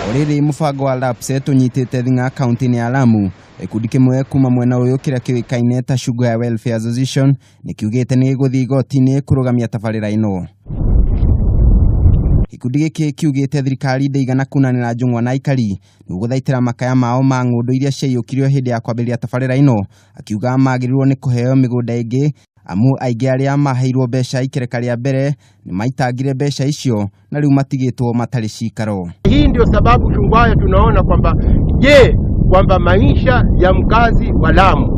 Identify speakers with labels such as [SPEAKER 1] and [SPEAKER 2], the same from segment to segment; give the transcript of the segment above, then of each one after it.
[SPEAKER 1] Oriri mubango wa Lapset unyitite thinga kaunti-ini ya Lamu. Gikundi kimwe kuma mwena uyu kiria kiuikaine ta Sugar Welfare Association nikiugite nigiguthii igoti-ini kurugamia tabarira ino. Gikundi giki kiugite thirikari ndeigana kunanira njung'wa na aikari niguthaitira makaya mao ma ng'undu iria ciaiyukirio hindi ya kwambiria tabarira ino, akiuga magirirwo ni kuheo migunda ingi amu aingi aria maheirwo mbeca ikereka ria mbere ni maitangire mbeca icio na riu matigitwo matari cikaro.
[SPEAKER 2] Hii ndio sababu chungwaya tunaona kwamba maisha ya mkazi wa Lamu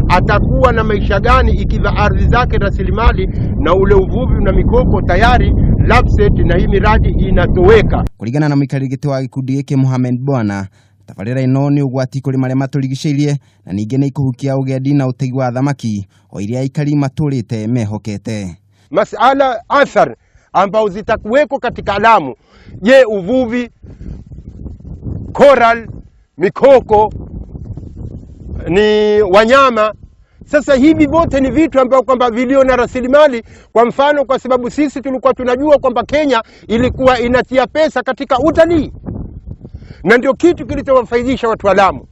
[SPEAKER 2] atakuwa na maisha gani ikiwa ardhi zake rasilimali na ule uvuvi na mikoko tayari Lapset na hii miradi inatoweka.
[SPEAKER 1] Kuringana na muikarigite wa gikundi giki Mohamed Bwana, tabarira ino ni ugwati kuri maria maturigiceirie na ninge ni ikuhukia ugendi na utegi wa thamaki o iria aikari maturite mehokete.
[SPEAKER 2] Masala athar ambao zitakuweko katika Lamu, uvuvi, coral, mikoko, ni wanyama. Sasa hivi vote ni vitu ambao kwamba vilio na rasilimali. Kwa mfano, kwa sababu sisi tulikuwa tunajua kwamba Kenya ilikuwa inatia pesa katika utalii, na ndio kitu kilichowafaidisha watu wa Lamu,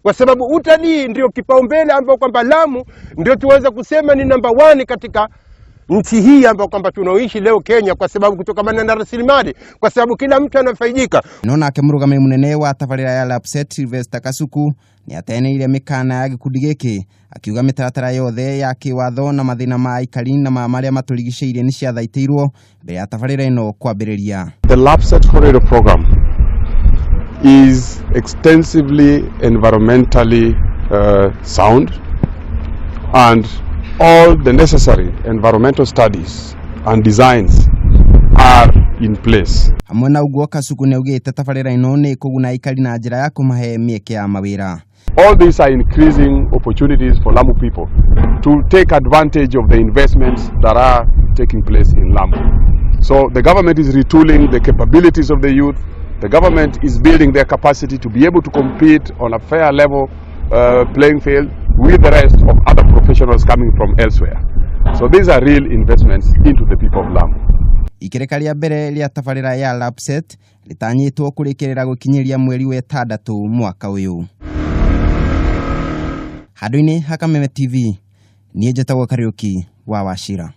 [SPEAKER 2] kwa sababu utalii ndio kipaumbele ambao kwamba Lamu ndio tuweza kusema ni number 1 katika nchi hii ambao kwamba tunaoishi leo Kenya, kwa sababu kutokana na rasilimali, kwa sababu kila mtu anafaidika.
[SPEAKER 1] Nona murugamia munene wa tabarira ya Lapset Sylvester Kasuku ni ateneire mikana ya gikundi giki, akiuga mitaratara yothe ya kiwatho na mathina ma aikari na maria maturigiceirie ni ciathaitirwo mbere ya tabarira ino kwambiriria.
[SPEAKER 3] The Lapset Corridor program is extensively environmentally sound, and all the necessary environmental studies and designs are in place.
[SPEAKER 1] Hamwe na uguo Kasuku neugite tabarira ino ni kuguna aikari na njira ya kumahe mieke ya mawira.
[SPEAKER 3] All these are increasing opportunities for Lamu people to take advantage of the investments that are taking place in Lamu. So the government is retooling the capabilities of the youth. The government is building their capacity to be able to compete on a fair level playing field with the rest of other professionals coming from elsewhere. So these are real investments into the people of Lamu.
[SPEAKER 1] Ikereka ria mbere ria tabarira ya Lapset litanyitwo kurikirira gukinyiria mweri wa 6 mwaka uyu. Handũ-inĩ ha Kameme TV, niĩ njĩtagwo Kariuki wa Wachira.